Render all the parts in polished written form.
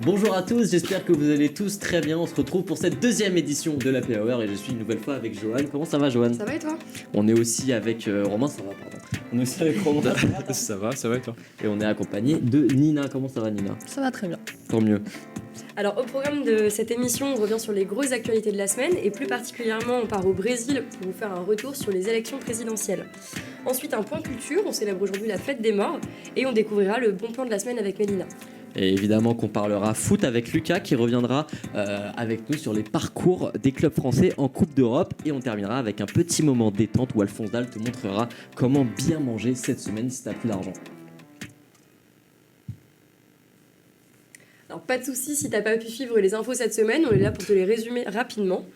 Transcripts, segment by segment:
Bonjour à tous, j'espère que vous allez tous très bien. On se retrouve pour cette deuxième édition de l'Happy Hour et je suis une nouvelle fois avec Johan. Comment ça va, Johan? Ça va et toi? On est aussi avec Romain, ça va, pardon. On est aussi avec Romain. Ça va et toi? Et on est accompagné de Nina. Comment ça va, Nina? Ça va très bien. Tant mieux. Alors, au programme de cette émission, on revient sur les grosses actualités de la semaine et plus particulièrement, on part au Brésil pour vous faire un retour sur les élections présidentielles. Ensuite, un point culture, on célèbre aujourd'hui la fête des morts et on découvrira le bon plan de la semaine avec Mélina. Et évidemment qu'on parlera foot avec Lucas qui reviendra avec nous sur les parcours des clubs français en Coupe d'Europe. Et on terminera avec un petit moment détente où Alphonse Dalle te montrera comment bien manger cette semaine si t'as plus d'argent. Alors, pas de soucis si t'as pas pu suivre les infos cette semaine, on est là pour te les résumer rapidement.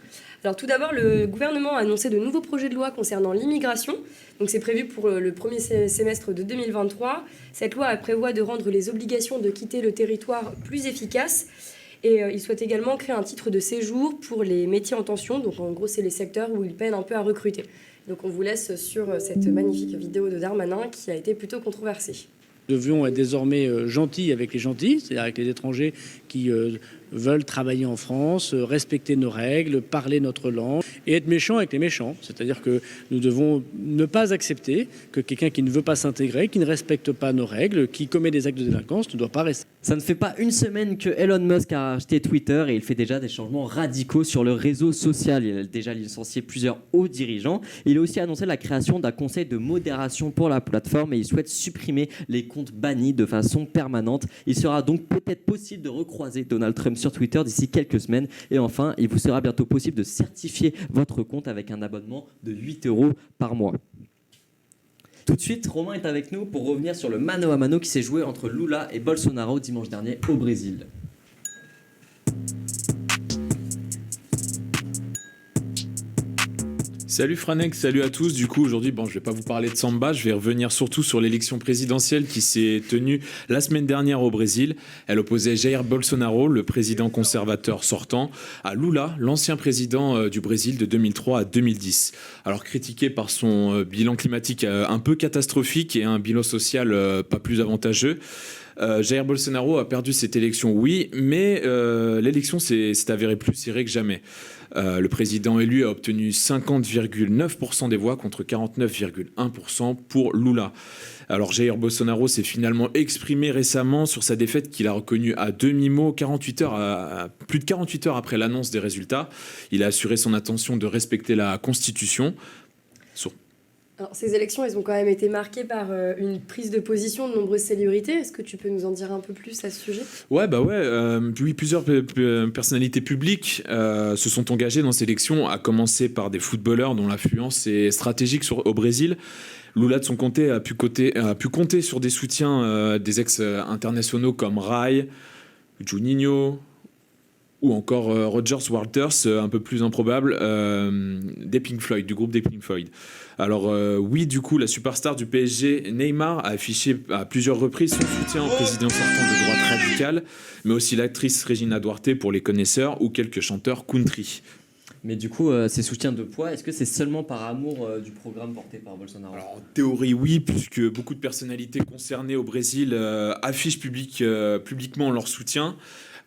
Alors tout d'abord, le gouvernement a annoncé de nouveaux projets de loi concernant l'immigration. Donc c'est prévu pour le premier semestre de 2023. Cette loi prévoit de rendre les obligations de quitter le territoire plus efficaces. Et il souhaite également créer un titre de séjour pour les métiers en tension. Donc en gros, c'est les secteurs où ils peinent un peu à recruter. Donc on vous laisse sur cette magnifique vidéo de Darmanin qui a été plutôt controversée. Nous devions être désormais gentils avec les gentils, c'est-à-dire avec les étrangers qui veulent travailler en France, respecter nos règles, parler notre langue, et être méchants avec les méchants. C'est-à-dire que nous devons ne pas accepter que quelqu'un qui ne veut pas s'intégrer, qui ne respecte pas nos règles, qui commet des actes de délinquance, ne doit pas rester. Ça ne fait pas une semaine que Elon Musk a acheté Twitter et il fait déjà des changements radicaux sur le réseau social. Il a déjà licencié plusieurs hauts dirigeants. Il a aussi annoncé la création d'un conseil de modération pour la plateforme et il souhaite supprimer les comptes bannis de façon permanente. Il sera donc peut-être possible de recroiser Donald Trump sur Twitter d'ici quelques semaines. Et enfin, il vous sera bientôt possible de certifier votre compte avec un abonnement de 8 € par mois. Tout de suite, Romain est avec nous pour revenir sur le mano à mano qui s'est joué entre Lula et Bolsonaro dimanche dernier au Brésil. Salut Franek, salut à tous. Du coup, aujourd'hui, je vais pas vous parler de samba, je vais revenir surtout sur l'élection présidentielle qui s'est tenue la semaine dernière au Brésil. Elle opposait Jair Bolsonaro, le président conservateur sortant, à Lula, l'ancien président du Brésil de 2003 à 2010. Alors critiqué par son bilan climatique un peu catastrophique et un bilan social pas plus avantageux, Jair Bolsonaro a perdu cette élection, oui, mais l'élection s'est avérée plus serrée que jamais. Le président élu a obtenu 50,9% des voix contre 49,1% pour Lula. Alors Jair Bolsonaro s'est finalement exprimé récemment sur sa défaite qu'il a reconnue à demi-mot plus de 48 heures après l'annonce des résultats. Il a assuré son intention de respecter la Constitution. Alors, ces élections, elles ont quand même été marquées par une prise de position de nombreuses célébrités. Est-ce que tu peux nous en dire un peu plus à ce sujet? Oui, plusieurs personnalités publiques se sont engagées dans ces élections, à commencer par des footballeurs dont l'influence est stratégique au Brésil. Lula, de son côté, a pu compter sur des soutiens des ex-internationaux comme Rai, Juninho, ou encore Rogers Waters, un peu plus improbable, des Pink Floyd, du groupe des Pink Floyd. Alors oui, du coup, la superstar du PSG, Neymar, a affiché à plusieurs reprises son soutien au président sortant de droite radicale, mais aussi l'actrice Regina Duarte pour les connaisseurs, ou quelques chanteurs country. Mais du coup, ces soutiens de poids, est-ce que c'est seulement par amour du programme porté par Bolsonaro? Alors, en théorie, oui, puisque beaucoup de personnalités concernées au Brésil affichent publiquement leur soutien,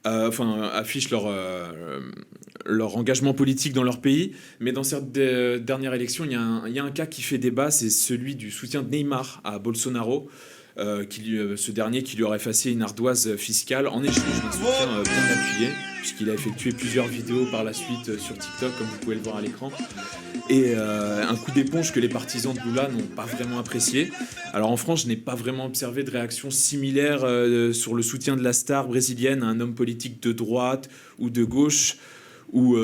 affichent leur engagement politique dans leur pays. Mais dans cette dernière élection, il y a un cas qui fait débat, c'est celui du soutien de Neymar à Bolsonaro. Ce dernier qui lui aurait effacé une ardoise fiscale en échange d'un soutien bien appuyé, puisqu'il a effectué plusieurs vidéos par la suite sur TikTok, comme vous pouvez le voir à l'écran. Et un coup d'éponge que les partisans de Lula n'ont pas vraiment apprécié. Alors en France, je n'ai pas vraiment observé de réaction similaire sur le soutien de la star brésilienne à un homme politique de droite ou de gauche ou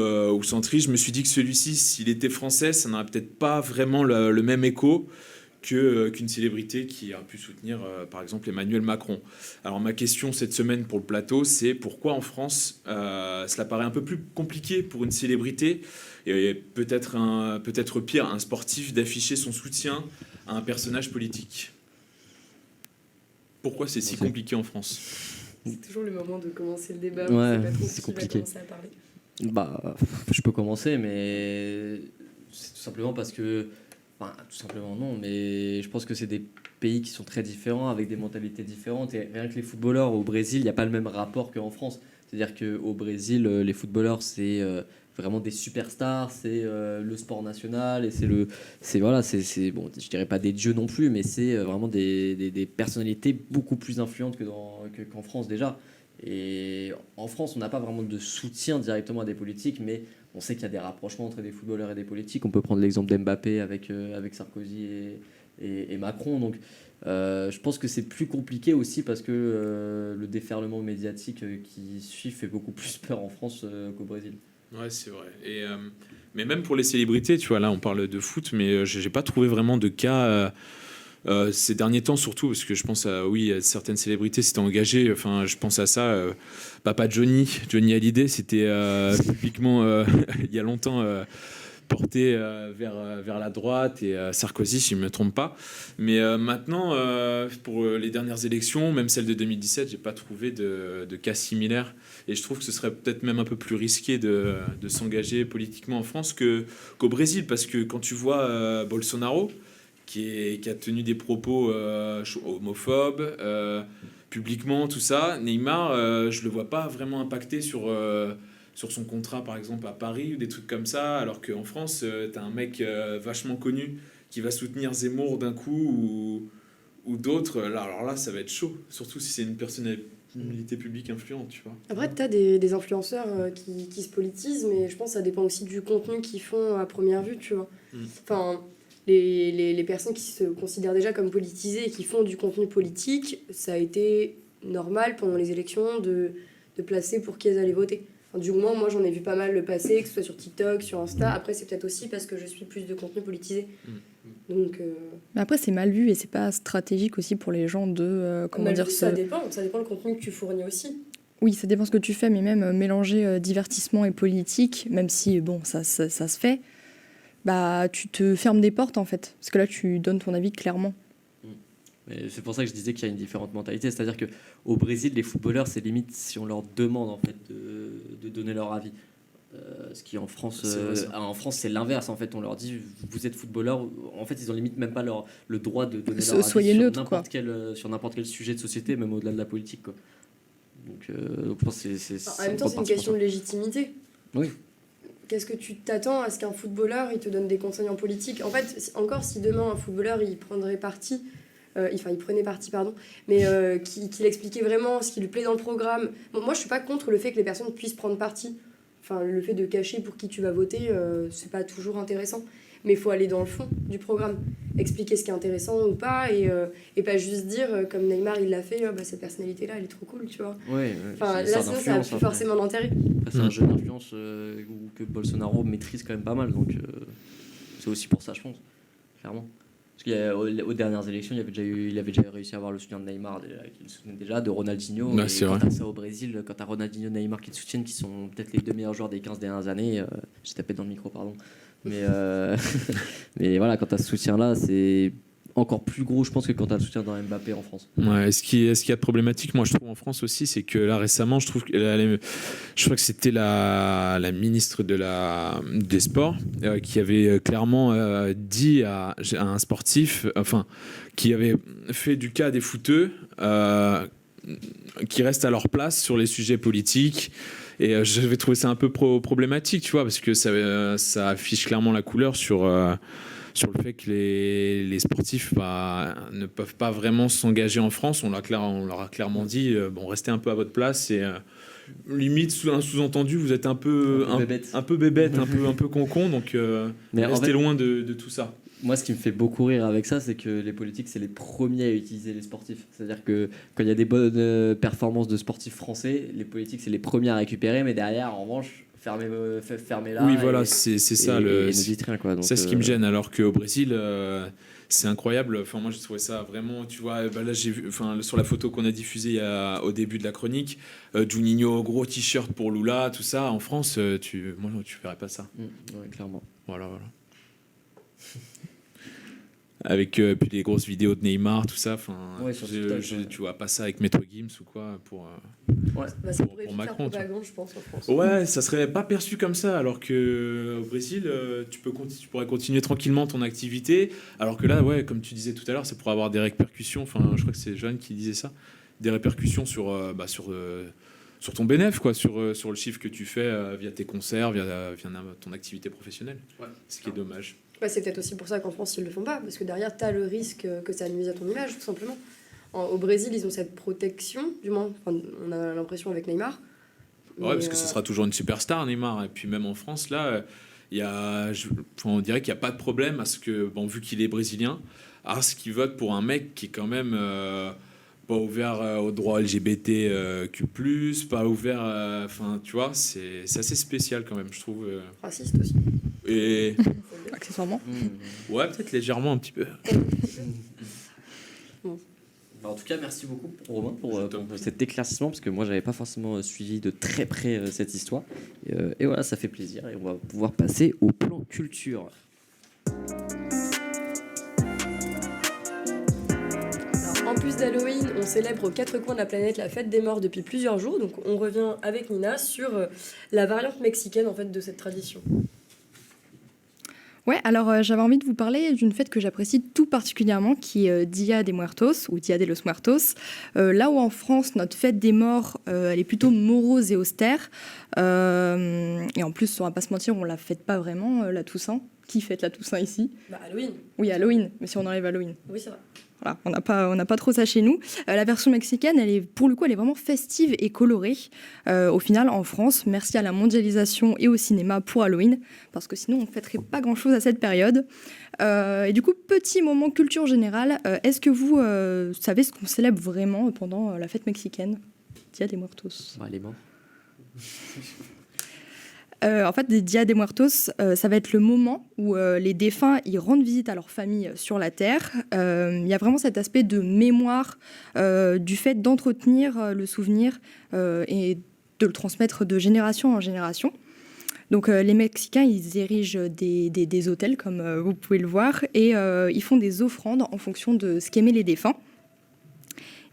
centriste. Je me suis dit que celui-ci, s'il était français, ça n'aurait peut-être pas vraiment le même écho qu'une célébrité qui a pu soutenir, par exemple, Emmanuel Macron. Alors ma question cette semaine pour le plateau, c'est pourquoi en France, cela paraît un peu plus compliqué pour une célébrité, et peut-être pire, un sportif, d'afficher son soutien à un personnage politique. Pourquoi c'est si compliqué en France? C'est toujours le moment de commencer le débat. Ouais, pas trop c'est qui compliqué. va commencer à parler. Je peux commencer, mais c'est tout simplement parce que... tout simplement non, mais je pense que c'est des pays qui sont très différents, avec des mentalités différentes. Et rien que les footballeurs au Brésil, il n'y a pas le même rapport qu'en France. C'est-à-dire qu'au Brésil, les footballeurs, c'est vraiment des superstars, c'est le sport national, et c'est bon, je dirais pas des dieux non plus, mais c'est vraiment des personnalités beaucoup plus influentes qu'en France déjà. Et en France, on n'a pas vraiment de soutien directement à des politiques, mais on sait qu'il y a des rapprochements entre des footballeurs et des politiques. On peut prendre l'exemple d'Mbappé avec Sarkozy et Macron. Donc, je pense que c'est plus compliqué aussi parce que le déferlement médiatique qui suit fait beaucoup plus peur en France qu'au Brésil. Ouais, c'est vrai. Mais même pour les célébrités, tu vois, là on parle de foot, mais j'ai pas trouvé vraiment de cas ces derniers temps, surtout parce que je pense à certaines célébrités s'étaient engagées. Enfin, je pense à ça. Papa Johnny Hallyday, c'était publiquement il y a longtemps. Porté vers la droite et Sarkozy, si je ne me trompe pas. Mais maintenant, pour les dernières élections, même celle de 2017, j'ai pas trouvé de cas similaires. Et je trouve que ce serait peut-être même un peu plus risqué de s'engager politiquement en France qu'au Brésil. Parce que quand tu vois Bolsonaro, qui a tenu des propos homophobes, publiquement, tout ça, Neymar, je le vois pas vraiment impacté sur son contrat, par exemple, à Paris ou des trucs comme ça, alors qu'en France, tu as un mec vachement connu qui va soutenir Zemmour d'un coup ou d'autres. Alors là, ça va être chaud, surtout si c'est une personnalité publique influente, tu vois. Après, tu as des influenceurs qui se politisent, mais je pense que ça dépend aussi du contenu qu'ils font à première vue, tu vois. Enfin, les personnes qui se considèrent déjà comme politisées et qui font du contenu politique, ça a été normal pendant les élections de placer pour qui elles allaient voter. Enfin, du moins, moi, j'en ai vu pas mal le passer, que ce soit sur TikTok, sur Insta. Après, c'est peut-être aussi parce que je suis plus de contenu politisé. Donc, Mais après, c'est mal vu et c'est pas stratégique aussi pour les gens de... comment dire, ça dépend le contenu que tu fournis aussi. Oui, ça dépend ce que tu fais, mais même mélanger divertissement et politique, même si, bon, ça se fait, bah, tu te fermes des portes, en fait. Parce que là, tu donnes ton avis clairement. Mais c'est pour ça que je disais qu'il y a une différente mentalité. C'est-à-dire qu'au Brésil, les footballeurs, c'est limite si on leur demande en fait, de donner leur avis. Ce qui en France, c'est l'inverse. En fait, on leur dit vous êtes footballeur. En fait, ils ont limite même pas le droit de donner leur avis Soyez neutre, sur n'importe quel sujet de société, même au-delà de la politique, quoi. Donc, je pense que en même temps, c'est une question de légitimité. Oui. Qu'est-ce que tu t'attends à ce qu'un footballeur il te donne des conseils en politique? En fait, encore si demain un footballeur il prenait parti, mais qu'il expliquait vraiment ce qui lui plaît dans le programme. Bon, moi, je suis pas contre le fait que les personnes puissent prendre parti. Enfin, le fait de cacher pour qui tu vas voter, c'est pas toujours intéressant. Mais il faut aller dans le fond du programme, expliquer ce qui est intéressant ou pas, et pas juste dire, comme Neymar il l'a fait, cette personnalité-là, elle est trop cool, tu vois. Ouais, enfin, là, sinon, ça n'a plus forcément d'intérêt. Après, c'est un jeu d'influence que Bolsonaro maîtrise quand même pas mal, donc c'est aussi pour ça, je pense, clairement. Parce qu'aux dernières élections, il avait déjà réussi à avoir le soutien de Neymar, qui le soutenait déjà, de Ronaldinho. Bah, et quand t'as ça au Brésil, quand t'as Ronaldinho et Neymar qui te soutiennent, qui sont peut-être les deux meilleurs joueurs des 15 dernières années, j'ai tapé dans le micro, pardon. Mais voilà, quand t'as ce soutien-là, c'est encore plus gros, je pense, que quand t'as le soutien d'un Mbappé en France. Ouais, ce qui est problématique, moi je trouve en France aussi, c'est que là récemment, je crois que c'était la ministre des Sports qui avait clairement dit à un sportif, enfin, qui avait fait du cas des footeux qui restent à leur place sur les sujets politiques. Et j'avais trouvé ça un peu problématique, tu vois, parce que ça affiche clairement la couleur sur le fait que les sportifs ne peuvent pas vraiment s'engager en France. On leur a clairement dit, restez un peu à votre place et limite un sous-entendu, vous êtes un peu bébête, un peu concon, donc restez loin de tout ça. Moi, ce qui me fait beaucoup rire avec ça, c'est que les politiques, c'est les premiers à utiliser les sportifs. C'est-à-dire que quand il y a des bonnes performances de sportifs français, les politiques, c'est les premiers à récupérer, mais derrière, en revanche, fermez là. Oui, voilà, c'est ça. C'est ce qui me gêne, alors qu'au Brésil, c'est incroyable. Enfin, moi, j'ai trouvé ça vraiment, tu vois, là, j'ai vu, sur la photo qu'on a diffusée au début de la chronique, Juninho, gros t-shirt pour Lula, tout ça. En France, tu verrais pas ça. Ouais, clairement. Voilà. Avec puis les grosses vidéos de Neymar, tout ça. Enfin, Ouais, sur TikTok, ouais. tu vois pas ça avec Maître Gims ou quoi pour. Bah, ça pourrait pour vite Macron, faire tu vois. propagande, je pense, en France. Ouais, ça serait pas perçu comme ça, alors que au Brésil, tu pourrais continuer tranquillement ton activité, alors que là, ouais, comme tu disais tout à l'heure, ça pourrait avoir des répercussions. Enfin, je crois que c'est Jeanne qui disait ça, des répercussions sur ton bénéfice, quoi, sur le chiffre que tu fais via tes concerts, via ton activité professionnelle. Ouais. Ce qui est dommage. Bah, c'est peut-être aussi pour ça qu'en France, ils le font pas, parce que derrière, tu as le risque que ça nuise à ton image, tout simplement. Au Brésil, ils ont cette protection, du moins, enfin, on a l'impression avec Neymar. Ouais, parce que ce sera toujours une superstar, Neymar. Et puis même en France, là, on dirait qu'il n'y a pas de problème à ce que, bon, vu qu'il est brésilien, à ce qu'il vote pour un mec qui est quand même pas ouvert aux droits LGBTQ+, pas ouvert... Enfin, tu vois, c'est assez spécial quand même, je trouve. Raciste aussi. Et Accessoirement. ouais, peut-être légèrement un petit peu. En tout cas, merci beaucoup Romain pour cet éclaircissement, parce que moi j'avais pas forcément suivi de très près cette histoire. Et voilà, ça fait plaisir et on va pouvoir passer au plan culture. Alors, en plus d'Halloween, on célèbre aux quatre coins de la planète la fête des morts depuis plusieurs jours. Donc on revient avec Nina sur la variante mexicaine en fait, de cette tradition. Ouais, alors j'avais envie de vous parler d'une fête que j'apprécie tout particulièrement, qui est Dia de Muertos, ou Dia de los Muertos. Là où en France, notre fête des morts, elle est plutôt morose et austère. Et en plus, on va pas se mentir, on la fête pas vraiment, la Toussaint. Qui fête la Toussaint ici ? Bah, Halloween. Oui, Halloween, mais si on enlève Halloween. Oui, c'est vrai. Voilà, on n'a pas trop ça chez nous. La version mexicaine, pour le coup, elle est vraiment festive et colorée. Au final, en France, merci à la mondialisation et au cinéma pour Halloween, parce que sinon, on ne fêterait pas grand-chose à cette période. Et du coup, petit moment culture générale, est-ce que vous savez ce qu'on célèbre vraiment pendant la fête mexicaine ? Dia de Muertos. Ouais, les morts. En fait, des Dia de Muertos, ça va être le moment où les défunts ils rendent visite à leur famille sur la terre. Il y a vraiment cet aspect de mémoire, du fait d'entretenir le souvenir et de le transmettre de génération en génération. Donc les Mexicains, ils érigent des autels, comme vous pouvez le voir, et ils font des offrandes en fonction de ce qu'aimaient les défunts.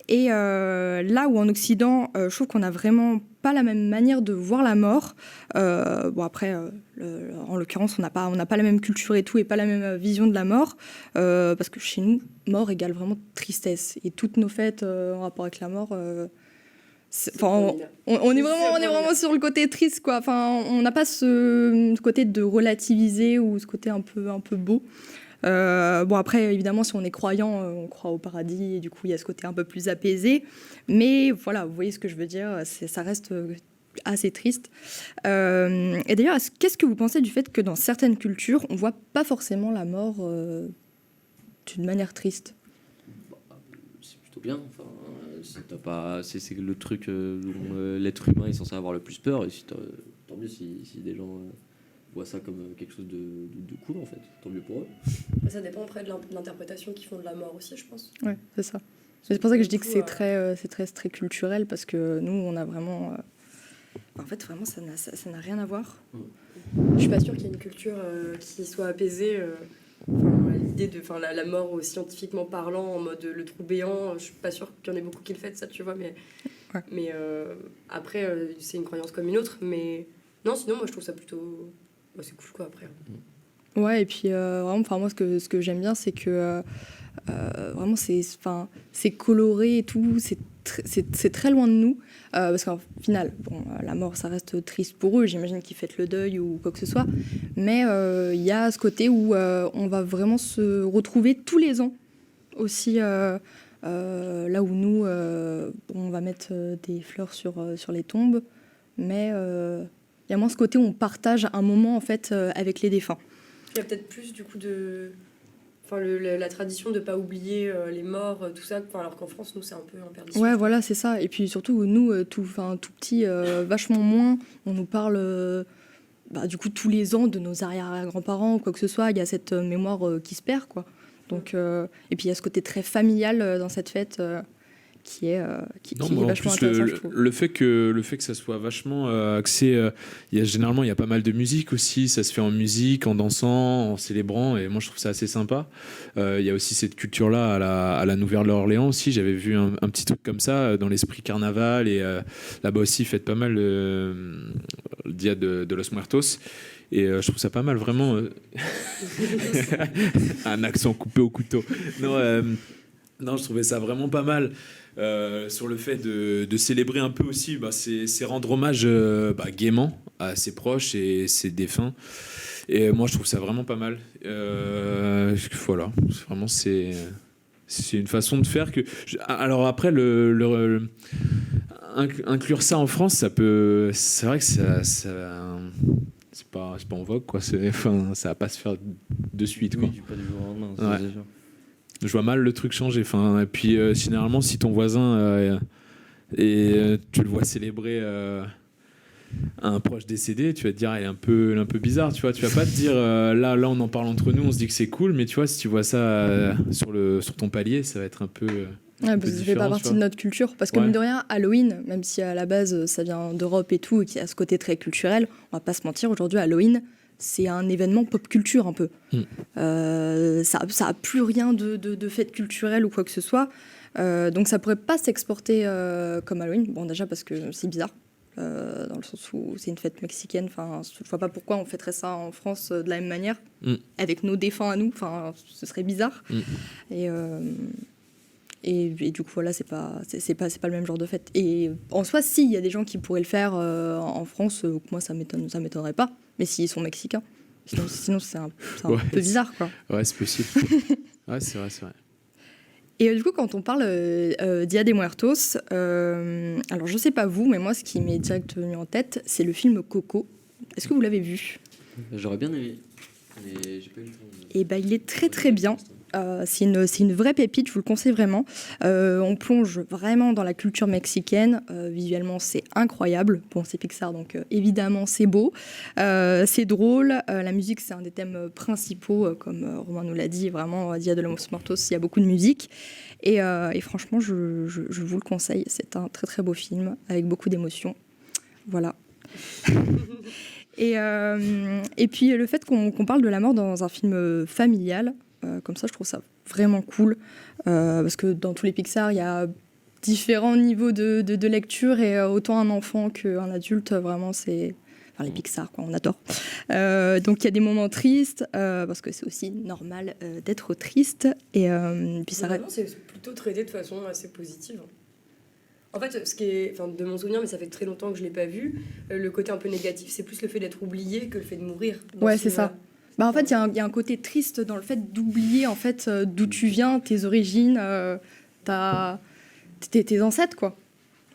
Et là où en Occident, je trouve qu'on n'a vraiment pas la même manière de voir la mort. Bon après, en l'occurrence, on n'a pas la même culture et tout, et pas la même vision de la mort, parce que chez nous, mort égale vraiment tristesse. Et toutes nos fêtes en rapport avec la mort, on est vraiment sur le côté triste, quoi. Enfin, on n'a pas ce côté de relativiser ou ce côté un peu beau. Bon après évidemment si on est croyant on croit au paradis et du coup il y a ce côté un peu plus apaisé, mais voilà vous voyez ce que je veux dire, ça reste assez triste. Et d'ailleurs qu'est-ce que vous pensez du fait que dans certaines cultures on voit pas forcément la mort d'une manière triste? C'est plutôt bien. Enfin, c'est le truc dont l'être humain est censé avoir le plus peur, et tant mieux si des gens voient ça comme quelque chose de cool, en fait. Tant mieux pour eux. Ça dépend après de l'interprétation qu'ils font de la mort aussi, je pense. Ouais, c'est ça. C'est pour ça que je dis que c'est très culturel, parce que nous, on a vraiment... En fait, vraiment, ça n'a rien à voir. Je suis pas sûre qu'il y ait une culture qui soit apaisée. L'idée de la mort scientifiquement parlant, en mode le trou béant, je suis pas sûre qu'il y en ait beaucoup qui le fêtent, ça, tu vois. Mais après, c'est une croyance comme une autre. Mais non, sinon, moi, je trouve ça plutôt... c'est cool, quoi, après. Ouais, et puis vraiment, moi, ce que j'aime bien, c'est que vraiment, c'est coloré et tout, c'est très loin de nous, parce qu'en final, la mort, ça reste triste pour eux, j'imagine qu'ils fêtent le deuil ou quoi que ce soit, mais il y a ce côté où on va vraiment se retrouver tous les ans, aussi, là où nous, on va mettre des fleurs sur les tombes, mais il y a moins ce côté où on partage un moment, en fait, avec les défunts. Il y a peut-être plus, du coup, la tradition de ne pas oublier les morts, tout ça, alors qu'en France, nous, c'est un peu en perdition. Ouais, voilà, c'est ça. Et puis surtout, nous, tout petit, vachement moins, on nous parle, du coup, tous les ans de nos arrière-grands-parents, quoi que ce soit. Il y a cette mémoire qui se perd, quoi. Donc, et puis, il y a ce côté très familial dans cette fête. qui est Non, qui est mais en vachement plus, intéressant, je trouve. le fait que ça soit vachement axé, généralement il y a pas mal de musique aussi, ça se fait en musique, en dansant, en célébrant, et moi je trouve ça assez sympa. Il y a aussi cette culture-là à la Nouvelle-Orléans aussi, j'avais vu un petit truc comme ça dans l'esprit carnaval, et là-bas aussi ils fêtent pas mal le Dia de los Muertos. Et je trouve ça pas mal, vraiment. Un accent coupé au couteau. Non, je trouvais ça vraiment pas mal. Sur le fait de célébrer un peu aussi, c'est rendre hommage gaiement à ses proches et ses défunts. Et moi, je trouve ça vraiment pas mal. Voilà, vraiment, c'est une façon de faire que. Alors après, inclure ça en France, ça peut. C'est vrai que ça c'est pas en vogue, quoi. Enfin, ça va pas se faire de suite, quoi. Oui, pas du jour au lendemain, Ouais. c'est sûr. Je vois mal le truc changer. Enfin, et puis, généralement, si ton voisin tu le vois célébrer un proche décédé, tu vas te dire, il est un peu bizarre, tu vois. Tu vas pas te dire, là, on en parle entre nous, on se dit que c'est cool, mais tu vois, si tu vois ça sur ton palier, ça va être un peu. Ouais, parce que ça fait pas partie de notre culture. Parce que, mine de rien, Halloween, même si à la base ça vient d'Europe et tout, et qu'il y a ce côté très culturel, on va pas se mentir, aujourd'hui, Halloween, c'est un événement pop culture un peu. Ça a plus rien de fête culturelle ou quoi que ce soit. Donc ça pourrait pas s'exporter comme Halloween. Bon, déjà parce que c'est bizarre. Dans le sens où c'est une fête mexicaine. Enfin, je vois pas pourquoi on fêterait ça en France de la même manière, avec nos défunts à nous. Enfin, ce serait bizarre. Et du coup, voilà, c'est pas le même genre de fête. Et en soi, si, il y a des gens qui pourraient le faire en France, moi, ça m'étonnerait pas. Mais s'ils sont mexicains. Sinon c'est un peu bizarre, quoi. Ouais, c'est possible. Ouais, c'est vrai. Et du coup, quand on parle Dia de Muertos, alors je sais pas vous, mais moi, ce qui m'est direct venu en tête, c'est le film Coco. Est-ce que vous l'avez vu ? J'aurais bien aimé, mais j'ai pas eu le temps. Et il est très très bien. C'est une vraie pépite, je vous le conseille vraiment. On plonge vraiment dans la culture mexicaine. Visuellement, c'est incroyable. Bon, c'est Pixar, donc évidemment, c'est beau. C'est drôle. La musique, c'est un des thèmes principaux, comme Romain nous l'a dit. Vraiment, Dia de los Muertos, il y a beaucoup de musique. Et franchement, je vous le conseille. C'est un très très beau film, avec beaucoup d'émotions. Voilà. Et puis, le fait qu'on parle de la mort dans un film familial, comme ça, je trouve ça vraiment cool, parce que dans tous les Pixar, il y a différents niveaux de lecture, et autant un enfant qu'un adulte, vraiment, c'est... Enfin, les Pixar, quoi, on adore. Donc, il y a des moments tristes, parce que c'est aussi normal d'être triste, et puis ça... C'est plutôt traité de façon assez positive. En fait, de mon souvenir, mais ça fait très longtemps que je ne l'ai pas vu, le côté un peu négatif, c'est plus le fait d'être oublié que le fait de mourir. Ouais, c'est ça. En fait, il y a un côté triste dans le fait d'oublier en fait, d'où tu viens, tes origines, tes ancêtres, quoi.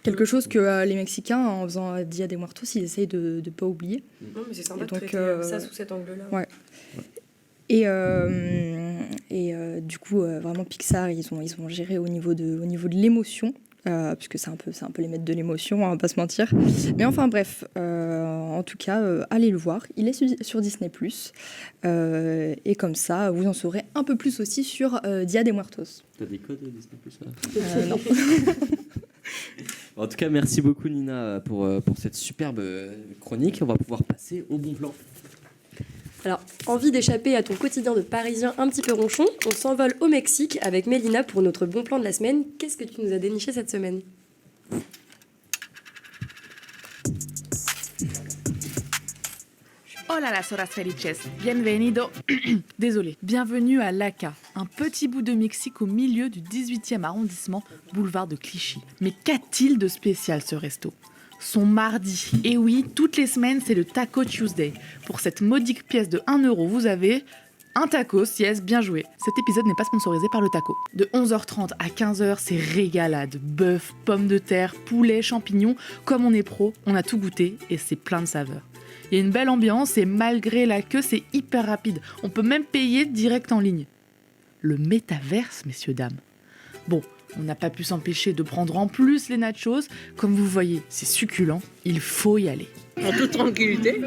Quelque chose que les Mexicains, en faisant Dia de Muertos, ils essayent de ne pas oublier. Non, mais c'est sympa de traiter ça sous cet angle-là. Ouais. Et du coup, vraiment, Pixar, ils ont géré au niveau de l'émotion. Puisque c'est un peu les maîtres de l'émotion, on va pas se mentir. Mais enfin bref, en tout cas, allez le voir. Il est sur Disney+. Et comme ça, vous en saurez un peu plus aussi sur Dia de Muertos. T'as des codes Disney+, Non. En tout cas, merci beaucoup Nina pour cette superbe chronique. On va pouvoir passer au bon plan. Alors, envie d'échapper à ton quotidien de Parisien un petit peu ronchon, on s'envole au Mexique avec Mélina pour notre bon plan de la semaine. Qu'est-ce que tu nous as déniché cette semaine ? Hola las horas felices, bienvenido, désolé, bienvenue à Laca, un petit bout de Mexique au milieu du 18e arrondissement, boulevard de Clichy. Mais qu'a-t-il de spécial ce resto ? Son mardi. Et oui, toutes les semaines, c'est le Taco Tuesday. Pour cette modique pièce de 1 €, vous avez un tacos, yes, bien joué. Cet épisode n'est pas sponsorisé par le taco. De 11h30 à 15h, c'est régalade. Bœuf, pommes de terre, poulet, champignons. Comme on est pro, on a tout goûté et c'est plein de saveurs. Il y a une belle ambiance et malgré la queue, c'est hyper rapide. On peut même payer direct en ligne. Le métaverse, messieurs, dames. Bon, on n'a pas pu s'empêcher de prendre en plus les nachos. Comme vous voyez, c'est succulent, il faut y aller. En toute tranquillité.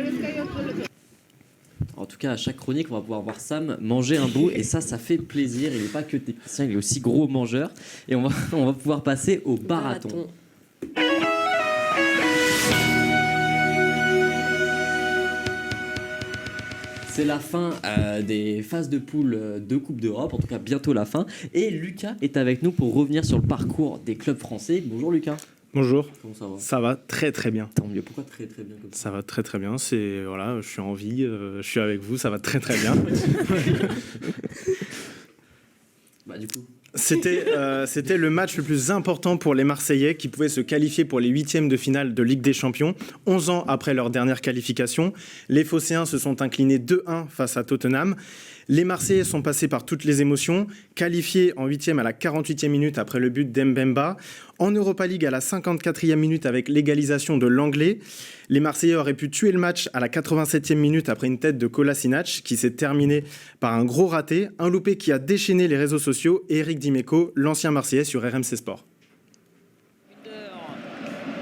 En tout cas, à chaque chronique, on va pouvoir voir Sam manger un bout et ça fait plaisir. Il n'est pas que technicien, il est aussi gros mangeur. Et on va pouvoir passer au barathon. C'est la fin des phases de poule de Coupe d'Europe, en tout cas bientôt la fin. Et Lucas est avec nous pour revenir sur le parcours des clubs français. Bonjour Lucas. Bonjour. Comment ça va ? Ça va très très bien. Tant mieux. Pourquoi très très bien comme ça ? Ça va très très bien. C'est voilà, je suis en vie, je suis avec vous, ça va très très bien. Bah du coup. C'était le match le plus important pour les Marseillais qui pouvaient se qualifier pour les huitièmes de finale de Ligue des Champions. 11 ans après leur dernière qualification, les Phocéens se sont inclinés 2-1 face à Tottenham. Les Marseillais sont passés par toutes les émotions, qualifiés en huitième à la 48e minute après le but d'Mbemba, en Europa League à la 54e minute avec l'égalisation de l'Anglais. Les Marseillais auraient pu tuer le match à la 87e minute après une tête de Kolasinac qui s'est terminée par un gros raté, un loupé qui a déchaîné les réseaux sociaux et Eric Dimeco, l'ancien Marseillais sur RMC Sport.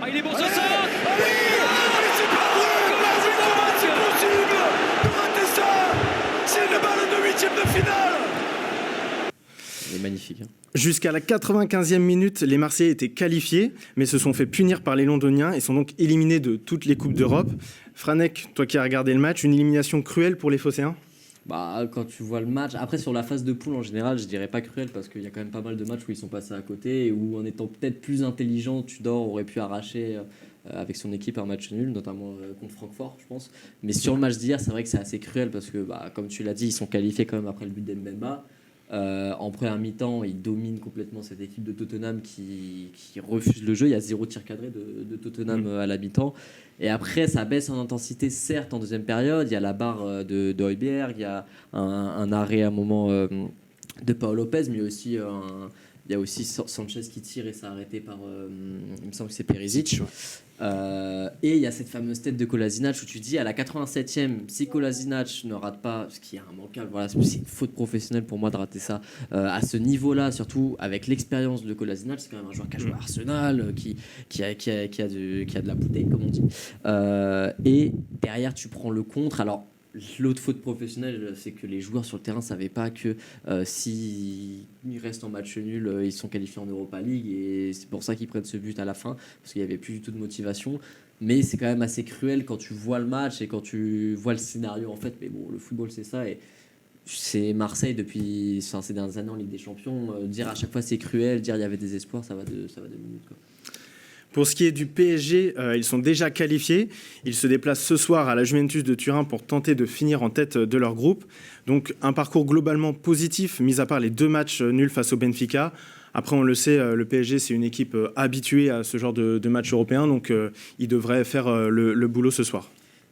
Ah, il est bon ce centre. Ah oui, c'est pas vrai. Comment c'est possible de rater ça? C'est une balle de huitième de finale. Il est magnifique. Hein. Jusqu'à la 95e minute, les Marseillais étaient qualifiés, mais se sont fait punir par les Londoniens et sont donc éliminés de toutes les Coupes d'Europe. Franek, toi qui as regardé le match, une élimination cruelle pour les Phocéens ? Bah, quand tu vois le match, après sur la phase de poule en général, je dirais pas cruel parce qu'il y a quand même pas mal de matchs où ils sont passés à côté et où en étant peut-être plus intelligent, Tudor aurait pu arracher avec son équipe un match nul, notamment contre Francfort, je pense. Mais sur le match d'hier, c'est vrai que c'est assez cruel parce que, bah, comme tu l'as dit, ils sont qualifiés quand même après le but d'Mbemba. En première mi-temps, ils dominent complètement cette équipe de Tottenham qui refuse le jeu. Il y a 0 tir cadré de Tottenham à la mi-temps. Et après, ça baisse en intensité, certes, en deuxième période. Il y a la barre de Højbjerg, il y a un arrêt à un moment de Pau Lopez, mais aussi il y a aussi Sanchez qui tire et c'est arrêté par, il me semble que c'est Perisic. Et il y a cette fameuse tête de Kolasinac où tu dis à la 87e, si Kolasinac ne rate pas, ce qui est immanquable, voilà, c'est une faute professionnelle pour moi de rater ça à ce niveau-là, surtout avec l'expérience de Kolasinac. C'est quand même un joueur qui a joué à Arsenal, qui a de la bouteille, comme on dit. Et derrière, tu prends le contre. Alors, l'autre faute professionnelle, c'est que les joueurs sur le terrain ne savaient pas que s'ils restent en match nul, ils sont qualifiés en Europa League et c'est pour ça qu'ils prennent ce but à la fin, parce qu'il n'y avait plus du tout de motivation. Mais c'est quand même assez cruel quand tu vois le match et quand tu vois le scénario en fait. Mais bon, le football c'est ça et c'est Marseille depuis ces dernières années en Ligue des Champions. Dire à chaque fois c'est cruel, dire il y avait des espoirs, ça va 2 minutes quoi. Pour ce qui est du PSG, ils sont déjà qualifiés. Ils se déplacent ce soir à la Juventus de Turin pour tenter de finir en tête de leur groupe. Donc un parcours globalement positif, mis à part les 2 matchs nuls face au Benfica. Après, on le sait, le PSG, c'est une équipe habituée à ce genre de match européen. Donc ils devraient faire le boulot ce soir.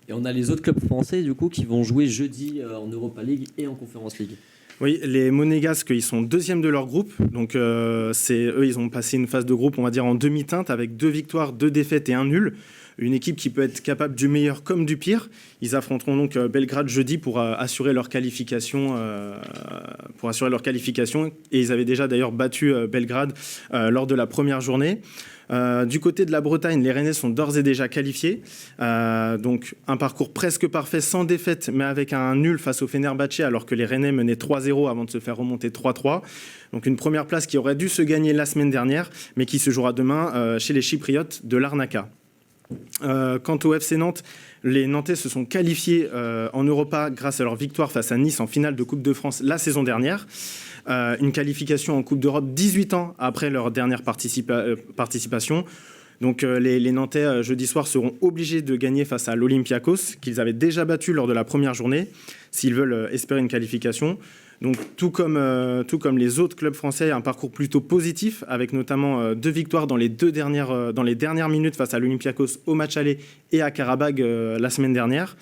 Et on a les autres clubs français du coup qui vont jouer jeudi en Europa League et en Conference League. Oui, les Monégasques, ils sont 2e de leur groupe. Donc, eux, ils ont passé une phase de groupe, on va dire, en demi-teinte, avec 2 victoires, 2 défaites et 1 nul. Une équipe qui peut être capable du meilleur comme du pire. Ils affronteront donc Belgrade jeudi pour assurer leur qualification. Et ils avaient déjà d'ailleurs battu Belgrade lors de la première journée. Du côté de la Bretagne, les Rennais sont d'ores et déjà qualifiés. Donc un parcours presque parfait, sans défaite, mais avec un nul face au Fenerbahçe, alors que les Rennais menaient 3-0 avant de se faire remonter 3-3. Donc une première place qui aurait dû se gagner la semaine dernière, mais qui se jouera demain chez les Chypriotes de Larnaca. Quant au FC Nantes, les Nantais se sont qualifiés en Europa grâce à leur victoire face à Nice en finale de Coupe de France la saison dernière. Une qualification en Coupe d'Europe 18 ans après leur dernière participation. Donc les Nantais, jeudi soir, seront obligés de gagner face à l'Olympiakos, qu'ils avaient déjà battu lors de la première journée, s'ils veulent espérer une qualification. Donc tout comme les autres clubs français, un parcours plutôt positif, avec notamment 2 victoires dans les dernières minutes face à l'Olympiakos au match aller et à Karabag la semaine dernière.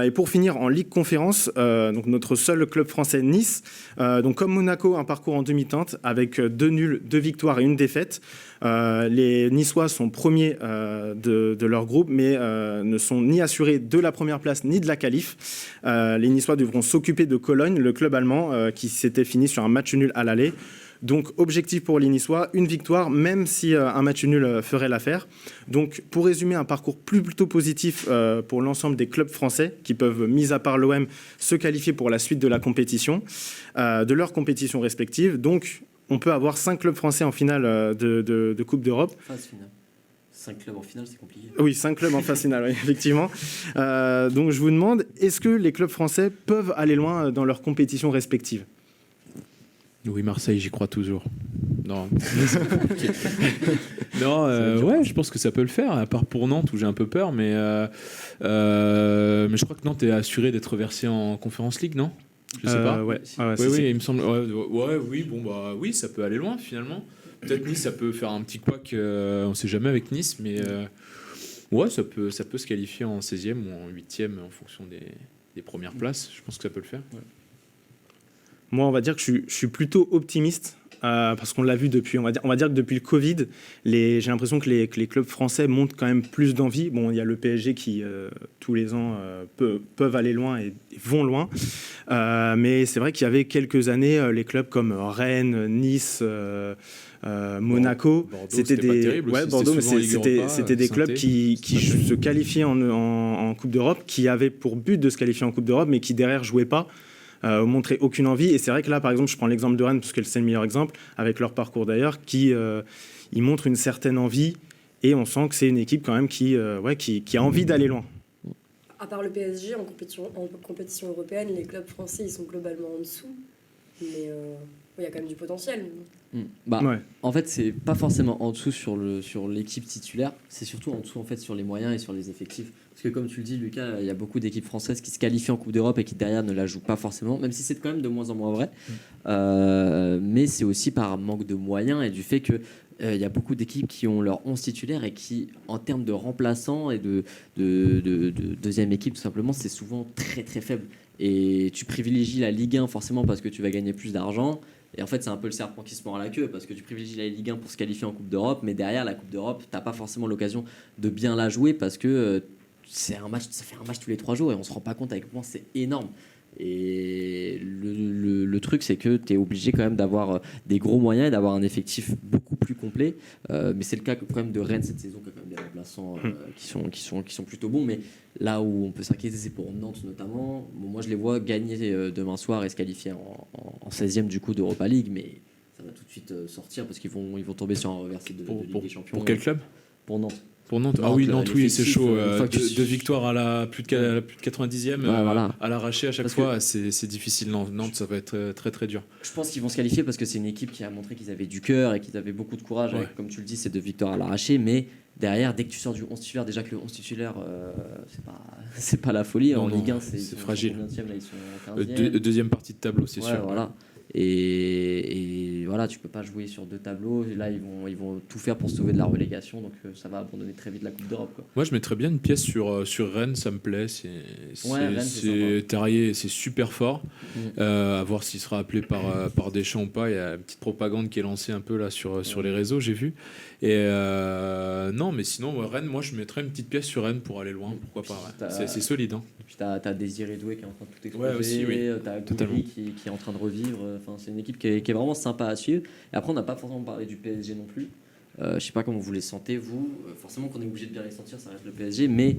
Et pour finir en Ligue Conférence, donc notre seul club français, Nice, donc comme Monaco, un parcours en demi-teinte avec 2 nuls, 2 victoires et 1 défaite. Les Niçois sont premiers de leur groupe, mais ne sont ni assurés de la première place ni de la qualif. Les Niçois devront s'occuper de Cologne, le club allemand, qui s'était fini sur un match nul à l'aller. Donc objectif pour les Niçois, une victoire, même si un match nul ferait l'affaire. Donc pour résumer, un parcours plutôt positif pour l'ensemble des clubs français qui peuvent, mis à part l'OM, se qualifier pour la suite de la compétition, de leurs compétitions respectives. Donc on peut avoir 5 clubs français en finale de Coupe d'Europe. Phase finale. 5 clubs en finale, c'est compliqué. Oui, 5 clubs en phase finale, oui, effectivement. Donc je vous demande, est-ce que les clubs français peuvent aller loin dans leurs compétitions respectives ? Oui, Marseille, j'y crois toujours. Non. Non, ouais, je pense que ça peut le faire, à part pour Nantes où j'ai un peu peur, mais je crois que Nantes est assuré d'être versé en Conference League, non ? Je sais pas. Ouais, Oui, il me semble. Oui, ça peut aller loin finalement. Peut-être Nice, ça peut faire un petit couac, on sait jamais avec Nice, mais ouais, ça peut se qualifier en 16e ou en 8e en fonction des premières places. Je pense que ça peut le faire. Ouais. Moi, on va dire que je suis plutôt optimiste parce qu'on l'a vu depuis, on va dire que depuis le Covid, j'ai l'impression que les clubs français montrent quand même plus d'envie. Bon, il y a le PSG qui, tous les ans, peuvent aller loin et vont loin. Mais c'est vrai qu'il y avait quelques années, les clubs comme Rennes, Nice, Monaco, Bordeaux, c'était des terrible aussi, Bordeaux, mais Europa, c'était des clubs qui se qualifiaient en Coupe d'Europe, qui avaient pour but de se qualifier en Coupe d'Europe, mais qui derrière jouaient pas. Montraient aucune envie, et c'est vrai que là par exemple je prends l'exemple de Rennes parce que c'est le meilleur exemple avec leur parcours d'ailleurs, qui ils montrent une certaine envie et on sent que c'est une équipe quand même qui a envie d'aller loin. À part le PSG en compétition européenne, les clubs français ils sont globalement en dessous, mais il y a quand même du potentiel. Ouais. En fait, c'est pas forcément en dessous sur l'équipe titulaire, c'est surtout en dessous en fait sur les moyens et sur les effectifs. Parce que comme tu le dis, Lucas, il y a beaucoup d'équipes françaises qui se qualifient en Coupe d'Europe et qui derrière ne la jouent pas forcément, même si c'est quand même de moins en moins vrai. Mais c'est aussi par manque de moyens et du fait que il y a beaucoup d'équipes qui ont leur 11 titulaires et qui, en termes de remplaçants et de deuxième équipe, tout simplement, c'est souvent très très faible. Et tu privilégies la Ligue 1 forcément parce que tu vas gagner plus d'argent. Et en fait, c'est un peu le serpent qui se mord à la queue parce que tu privilégies la Ligue 1 pour se qualifier en Coupe d'Europe, mais derrière la Coupe d'Europe, t'as pas forcément l'occasion de bien la jouer parce que ça fait un match tous les 3 jours et on se rend pas compte à quel point c'est énorme. Et le truc, c'est que tu es obligé quand même d'avoir des gros moyens et d'avoir un effectif beaucoup plus complet. Mais c'est le cas quand même de Rennes cette saison, qui a quand même des remplaçants qui sont plutôt bons. Mais là où on peut s'inquiéter, c'est pour Nantes notamment. Bon, moi, je les vois gagner demain soir et se qualifier en 16e du coup d'Europa League. Mais ça va tout de suite sortir parce qu'ils vont tomber sur un reversé de Ligue des Champions. Pour quel club ? Pour Nantes. Pour Nantes. Ah oui, Nantes, oui, c'est chaud. Deux victoires à la plus de 90e, voilà. à l'arraché à chaque fois, c'est difficile. Nantes, ça va être très très dur. Je pense qu'ils vont se qualifier parce que c'est une équipe qui a montré qu'ils avaient du cœur et qu'ils avaient beaucoup de courage. Avec, comme tu le dis, ces 2 victoires à l'arraché. Mais derrière, dès que tu sors du 11 titulaire, déjà que le 11 titulaire, c'est pas la folie. En Ligue 1, c'est fragile. Ils sont 15e. Deuxième partie de tableau, c'est sûr. Voilà. Et voilà, tu peux pas jouer sur 2 tableaux. Et là, ils vont tout faire pour se sauver de la relégation, donc ça va abandonner très vite la Coupe d'Europe, quoi. Moi, je mettrais bien une pièce sur Rennes, ça me plaît. C'est Terrier, c'est super fort. À voir s'il sera appelé par Deschamps ou pas. Il y a une petite propagande qui est lancée un peu là sur les réseaux, j'ai vu. Et non, mais sinon, Rennes, moi, je mettrais une petite pièce sur Rennes pour aller loin. Pourquoi pas. C'est solide. Hein. Et puis t'as Désiré Doué qui est en train de tout exploser. Ouais, aussi, oui. T'as Gouli qui est en train de revivre. Enfin, c'est une équipe qui est vraiment sympa à suivre. Et après, on n'a pas forcément parlé du PSG non plus. Je sais pas comment vous les sentez, vous. Forcément qu'on est obligé de bien les sentir, ça reste le PSG. Mais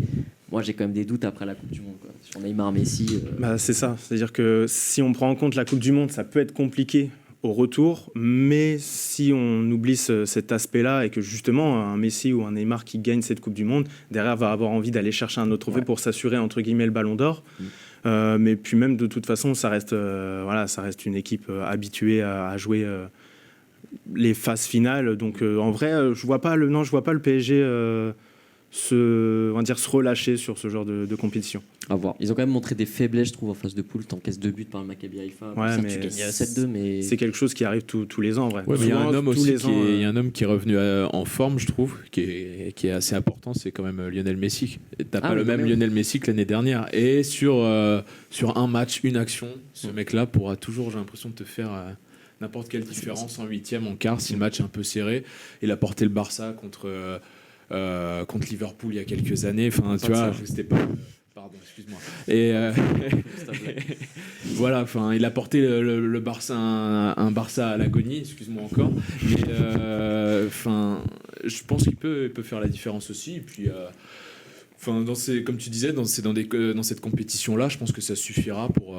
moi, j'ai quand même des doutes après la Coupe du Monde, quoi. Sur Neymar, Messi. C'est ça. C'est-à-dire que si on prend en compte la Coupe du Monde, ça peut être compliqué au retour, mais si on oublie cet aspect-là et que justement un Messi ou un Neymar qui gagne cette Coupe du Monde, derrière va avoir envie d'aller chercher un autre trophée pour s'assurer entre guillemets le Ballon d'Or. Mais puis même de toute façon, ça reste une équipe habituée à jouer les phases finales. Donc en vrai, je vois pas le PSG se relâcher sur ce genre de compétition. À voir. Ils ont quand même montré des faiblesses, je trouve, en phase de poule. T'encaisses 2 buts par le Maccabi Haïfa. Ouais, mais tu gagnes 7-2, mais c'est quelque chose qui arrive tous les ans, en vrai. Ouais, mais il y a un homme aussi il y a un homme qui est revenu en forme, je trouve, qui est assez important. C'est quand même Lionel Messi. T'as pas le même Lionel Messi que l'année dernière. Et sur un match, une action, ce mec-là pourra toujours, j'ai l'impression, de te faire n'importe quelle différence en 8e, en quart, si le match est un peu serré. Il a porté le Barça contre Liverpool il y a quelques années. Enfin, tu vois, c'était pas. Pardon, excuse-moi. Et voilà, enfin, il a porté le Barça, un Barça à l'agonie, excuse-moi encore. Mais enfin, je pense qu'il peut faire la différence aussi. Et puis, enfin, comme tu disais, dans cette compétition-là, je pense que ça suffira pour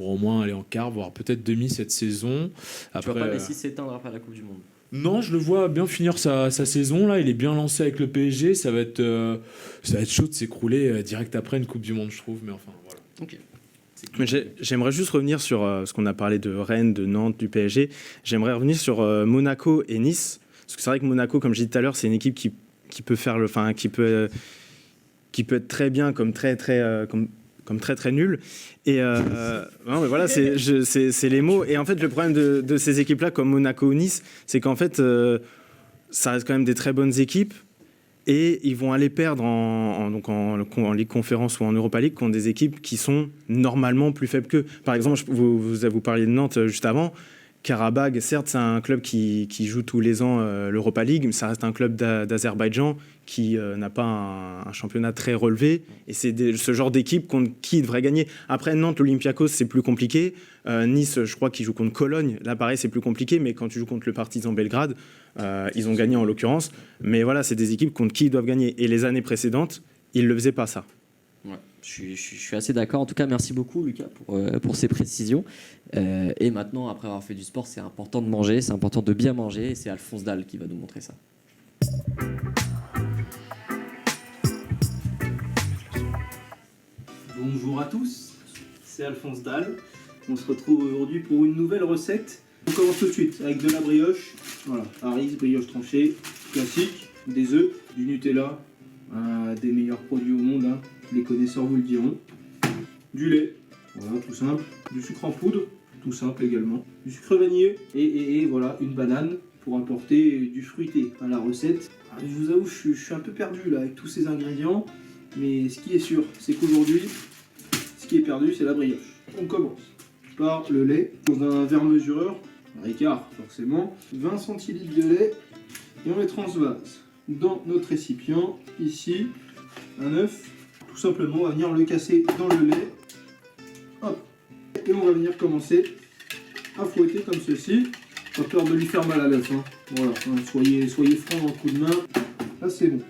au moins aller en quart, voire peut-être demi cette saison. Après, tu vois pas Messi s'éteindre après la Coupe du Monde? Non, je le vois bien finir sa saison là. Il est bien lancé avec le PSG. Ça va être chaud de s'écrouler direct après une Coupe du Monde, je trouve. Mais enfin, voilà. Ok. Mais j'aimerais juste revenir sur ce qu'on a parlé de Rennes, de Nantes, du PSG. J'aimerais revenir sur Monaco et Nice. Parce que c'est vrai que Monaco, comme je disais tout à l'heure, c'est une équipe qui peut faire qui peut être très bien comme très très nul. Et non, mais voilà, c'est les mots. Et en fait, le problème de ces équipes-là, comme Monaco ou Nice, c'est qu'en fait, ça reste quand même des très bonnes équipes. Et ils vont aller perdre en Ligue Conférence ou en Europa League contre des équipes qui sont normalement plus faibles qu'eux. Par exemple, vous parliez de Nantes juste avant. Karabag, certes, c'est un club qui joue tous les ans l'Europa League, mais ça reste un club d'Azerbaïdjan qui n'a pas un championnat très relevé. Et c'est ce genre d'équipe contre qui il devrait gagner. Après, Nantes, l'Olympiakos, c'est plus compliqué. Nice, je crois qu'ils jouent contre Cologne. Là, pareil, c'est plus compliqué, mais quand tu joues contre le Partizan Belgrade, ils ont gagné en l'occurrence. Mais voilà, c'est des équipes contre qui ils doivent gagner. Et les années précédentes, ils ne le faisaient pas, ça. Ouais, je suis assez d'accord. En tout cas, merci beaucoup, Lucas, pour ces précisions. Et maintenant, après avoir fait du sport, c'est important de manger, c'est important de bien manger. Et c'est Alphonse Dalle qui va nous montrer ça. Bonjour à tous, c'est Alphonse Dalle. On se retrouve aujourd'hui pour une nouvelle recette. On commence tout de suite avec de la brioche. Voilà, Harris, brioche tranchée, classique, des œufs, du Nutella, des meilleurs produits au monde, hein. Les connaisseurs vous le diront. Du lait, voilà, tout simple. Du sucre en poudre, tout simple également. Du sucre vanillé et voilà, une banane pour apporter du fruité à la recette. Alors, je vous avoue, je suis un peu perdu là avec tous ces ingrédients. Mais ce qui est sûr, c'est qu'aujourd'hui, ce qui est perdu, c'est la brioche. On commence par le lait dans un verre mesureur, un Ricard forcément, 20 centilitres de lait, et on les transvase dans notre récipient. Ici, un œuf, tout simplement, on va venir le casser dans le lait. Hop. Et on va venir commencer à fouetter comme ceci. Pas peur de lui faire mal à l'œuf, hein. Voilà, hein, soyez franc en coup de main. Là, c'est bon.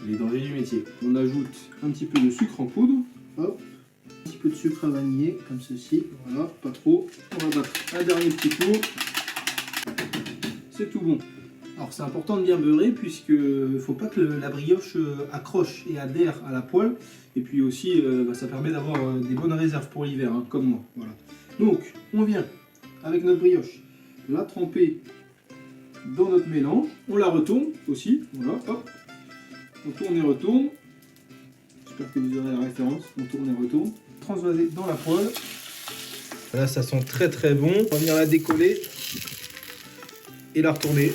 Les dangers du métier. On ajoute un petit peu de sucre en poudre, hop, un petit peu de sucre à vaniller, comme ceci, voilà, pas trop. On va battre un dernier petit coup. C'est tout bon. Alors c'est important de bien beurrer puisque faut pas que la brioche accroche et adhère à la poêle. Et puis aussi, ça permet d'avoir des bonnes réserves pour l'hiver, hein, comme moi. Voilà. Donc, on vient avec notre brioche la tremper dans notre mélange. On la retourne aussi, voilà, hop. On tourne et retourne. J'espère que vous aurez la référence. On tourne et retourne. Transvaser dans la poêle. Là, ça sent très très bon. On va venir la décoller et la retourner.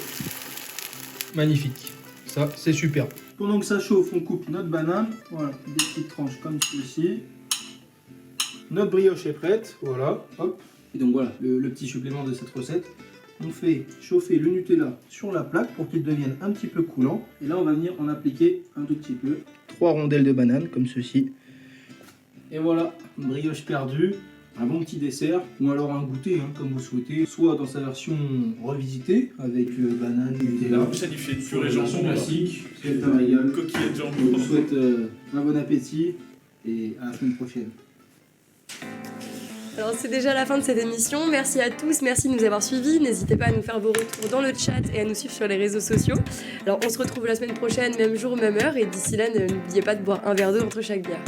Magnifique. Ça, c'est super. Pendant que ça chauffe, on coupe notre banane. Voilà, des petites tranches comme ceci. Notre brioche est prête. Voilà, hop. Et donc voilà, le petit supplément de cette recette. On fait chauffer le Nutella sur la plaque pour qu'il devienne un petit peu coulant. Et là, on va venir en appliquer un tout petit peu. 3 rondelles de banane, comme ceci. Et voilà, une brioche perdue, un bon petit dessert, ou alors un goûter, hein, comme vous souhaitez. Soit dans sa version revisitée, avec banane, Nutella. Ça lui fait une Sur purée la version jambon. classique, c'est un régal. Coquillette Je jambon. vous souhaite un bon appétit et à la semaine prochaine. Alors c'est déjà la fin de cette émission, merci à tous, merci de nous avoir suivis, n'hésitez pas à nous faire vos retours dans le chat et à nous suivre sur les réseaux sociaux. Alors on se retrouve la semaine prochaine, même jour, même heure, et d'ici là n'oubliez pas de boire un verre d'eau entre chaque bière.